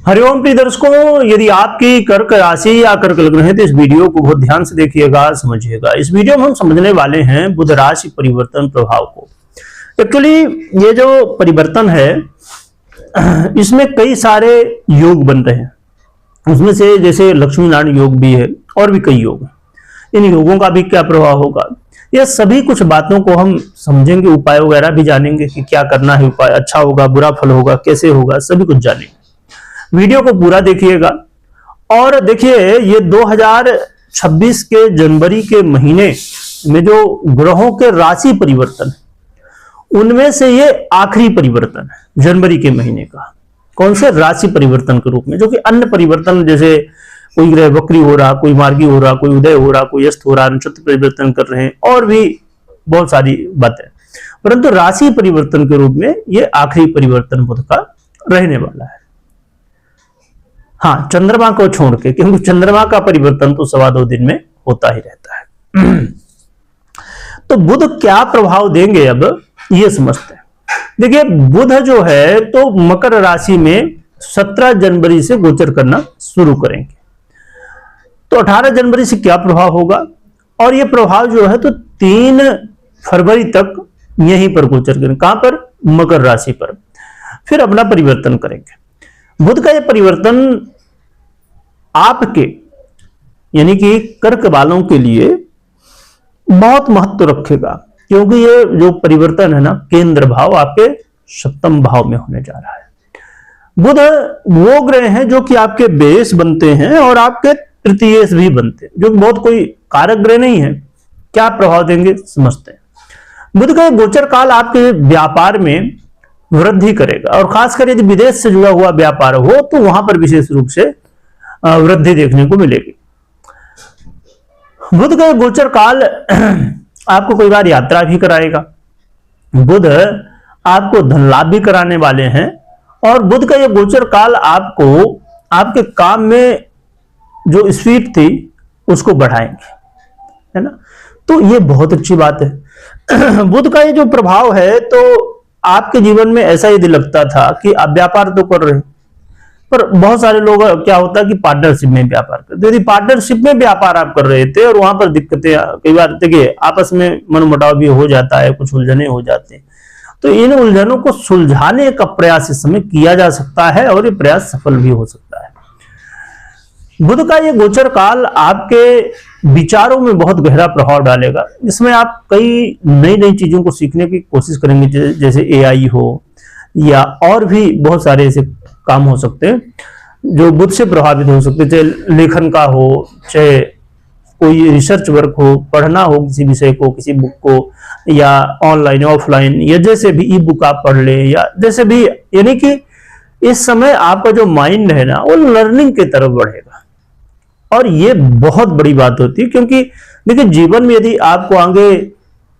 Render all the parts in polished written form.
हरिओम प्रिय दर्शकों, यदि आपकी कर्क राशि या कर्क लग्न है तो इस वीडियो को बहुत ध्यान से देखिएगा, समझिएगा। इस वीडियो में हम समझने वाले हैं बुध राशि परिवर्तन प्रभाव को। एक्चुअली ये जो परिवर्तन है इसमें कई सारे योग बन रहे हैं, उसमें से जैसे लक्ष्मी नारायण योग भी है और भी कई योग। इन योगों का भी क्या प्रभाव होगा, ये सभी कुछ बातों को हम समझेंगे, उपाय वगैरह भी जानेंगे कि क्या करना है, उपाय अच्छा होगा, बुरा फल होगा, कैसे होगा, सभी कुछ जानेंगे। वीडियो को पूरा देखिएगा। और देखिए, ये 2026 के जनवरी के महीने में जो ग्रहों के राशि परिवर्तन है उनमें से ये आखिरी परिवर्तन है जनवरी के महीने का। कौन से? राशि परिवर्तन के रूप में, जो कि अन्य परिवर्तन जैसे कोई ग्रह वक्री हो रहा, कोई मार्गी हो रहा, कोई उदय हो रहा, कोई अस्त हो रहा, नक्षत्र परिवर्तन कर रहे हैं और भी बहुत सारी बातें, परंतु राशि परिवर्तन के रूप में ये आखिरी परिवर्तन बुध का रहने वाला है। हाँ, चंद्रमा को छोड़ के, क्योंकि चंद्रमा का परिवर्तन तो 2.25 दिन में होता ही रहता है। तो बुध क्या प्रभाव देंगे अब ये समझते हैं। देखिए, बुध जो है तो मकर राशि में 17 जनवरी से गोचर करना शुरू करेंगे। तो 18 जनवरी से क्या प्रभाव होगा, और ये प्रभाव जो है तो 3 फरवरी तक यहीं पर गोचर करेंगे। कहां पर? मकर राशि पर। फिर अपना परिवर्तन करेंगे। बुध का ये परिवर्तन आपके यानी कि कर्क वालों के लिए बहुत महत्व रखेगा, क्योंकि ये जो परिवर्तन है ना, केंद्र भाव आपके 7वें भाव में होने जा रहा है। बुध वो ग्रह हैं जो कि आपके बेस बनते हैं और आपके तृतीय भी बनते हैं, जो बहुत कोई कारक ग्रह नहीं है। क्या प्रभाव देंगे समझते हैं। बुध का गोचर काल आपके व्यापार में वृद्धि करेगा, और खासकर यदि विदेश से जुड़ा हुआ व्यापार हो तो वहां पर विशेष रूप से वृद्धि देखने को मिलेगी। बुध का गोचर काल आपको कई बार यात्रा भी कराएगा। बुध आपको धन लाभ भी कराने वाले हैं, और बुध का यह गोचर काल आपको आपके काम में जो स्पीड थी उसको बढ़ाएंगे, है ना। तो ये बहुत अच्छी बात है। बुध का ये जो प्रभाव है, तो आपके जीवन में ऐसा यदि लगता था कि आप व्यापार तो कर रहे हैं, पर बहुत सारे लोग क्या होता है कि पार्टनरशिप में व्यापार करते। यदि पार्टनरशिप में व्यापार आप कर रहे थे और वहां पर दिक्कतें, कई बार देखिए आपस में मनमुटाव भी हो जाता है, कुछ उलझने हो जाते हैं, तो इन उलझनों को सुलझाने का प्रयास इस समय किया जा सकता है, और ये प्रयास सफल भी हो सकता है। बुध का ये गोचर काल आपके विचारों में बहुत गहरा प्रभाव डालेगा। इसमें आप कई नई नई चीजों को सीखने की कोशिश करेंगे, जैसे AI हो या और भी बहुत सारे ऐसे काम हो सकते हैं जो बुध से प्रभावित हो सकते हैं, चाहे लेखन का हो, चाहे कोई रिसर्च वर्क हो, पढ़ना हो किसी विषय को, किसी बुक को, या ऑनलाइन ऑफलाइन, या जैसे भी ई बुक आप पढ़ ले, या जैसे भी, यानी कि इस समय आपका जो माइंड है ना वो लर्निंग की तरफ बढ़ेगा। और ये बहुत बड़ी बात होती है, क्योंकि देखिए जीवन में यदि आपको आगे,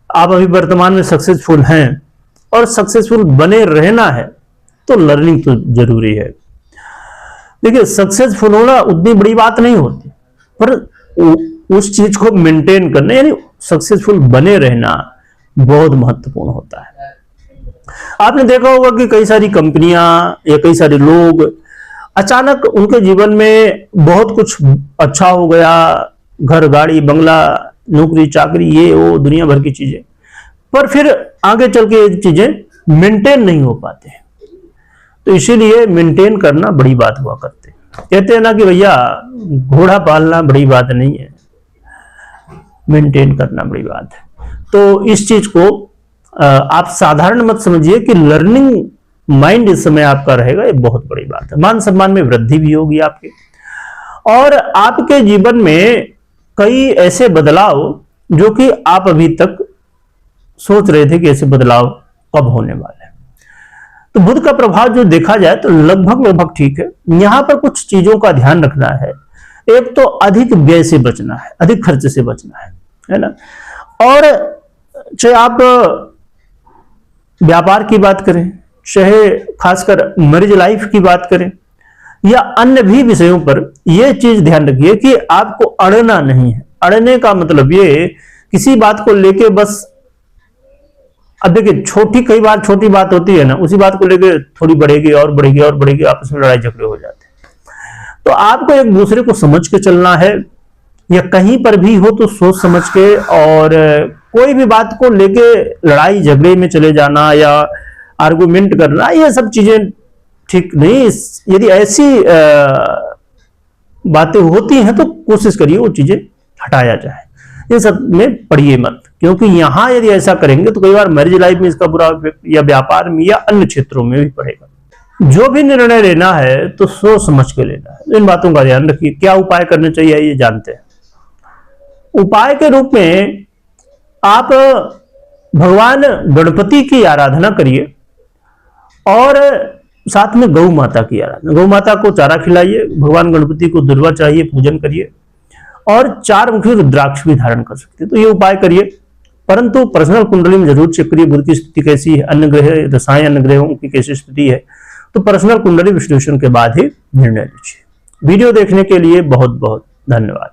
आप अभी वर्तमान में सक्सेसफुल हैं और सक्सेसफुल बने रहना है तो लर्निंग तो जरूरी है। देखिए, सक्सेसफुल होना उतनी बड़ी बात नहीं होती, पर उस चीज को मेंटेन करना, यानी सक्सेसफुल बने रहना बहुत महत्वपूर्ण होता है। आपने देखा होगा कि कई सारी कंपनियां या कई सारे लोग अचानक उनके जीवन में बहुत कुछ अच्छा हो गया, घर, गाड़ी, बंगला, नौकरी, चाकरी, ये वो दुनिया भर की चीजें, पर फिर आगे चल के ये चीजें मेंटेन नहीं हो पाते। तो इसीलिए मेंटेन करना बड़ी बात हुआ करते हैं। कहते हैं ना कि भैया घोड़ा पालना बड़ी बात नहीं है, मेंटेन करना बड़ी बात है। तो इस चीज को आप साधारण मत समझिए कि लर्निंग माइंड इस समय आपका रहेगा, ये बहुत बड़ी बात है। मान सम्मान में वृद्धि भी होगी आपके, और आपके जीवन में कई ऐसे बदलाव जो कि आप अभी तक सोच रहे थे कि ऐसे बदलाव कब होने वाले हैं। तो बुध का प्रभाव जो देखा जाए तो लगभग ठीक है। यहां पर कुछ चीजों का ध्यान रखना है। एक तो अधिक व्यय से बचना है, अधिक खर्च से बचना है ना। और चाहे आप व्यापार की बात करें, चाहे खासकर मैरिज लाइफ की बात करें, या अन्य भी विषयों पर, यह चीज ध्यान रखिए कि आपको अड़ना नहीं है। अड़ने का मतलब ये किसी बात को लेके बस, अब देखिए कई बार छोटी बात होती है ना, उसी बात को लेके थोड़ी बढ़ेगी और बढ़ेगी और बढ़ेगी, आपस में लड़ाई झगड़े हो जाते हैं। तो आपको एक दूसरे को समझ के चलना है, या कहीं पर भी हो तो सोच समझ के, और कोई भी बात को लेके लड़ाई झगड़े में चले जाना या आर्गुमेंट करना, ये सब चीजें ठीक नहीं। यदि ऐसी बातें होती हैं तो कोशिश करिए वो चीजें हटाया जाए, ये सब में पड़िए मत, क्योंकि यहां यदि ऐसा करेंगे तो कई बार मैरिज लाइफ में इसका बुरा इफेक्ट या व्यापार में या अन्य क्षेत्रों में भी पड़ेगा। जो भी निर्णय लेना है तो सोच समझ के लेना है। इन बातों का ध्यान रखिए। क्या उपाय करने चाहिए ये जानते हैं। उपाय के रूप में आप भगवान गणपति की आराधना करिए और साथ में गौ माता की आराधना। गौ माता को चारा खिलाइए, भगवान गणपति को दुर्वा चाहिए, पूजन करिए, और 4 मुखी रुद्राक्ष भी धारण कर सकते हैं। तो ये उपाय करिए, परंतु पर्सनल कुंडली में जरूर चेक करिए बुध की स्थिति कैसी है, अन्य ग्रह दशाएं अन्य ग्रहों की कैसी स्थिति है। तो पर्सनल कुंडली विश्लेषण के बाद ही निर्णय लीजिए। वीडियो देखने के लिए बहुत बहुत धन्यवाद।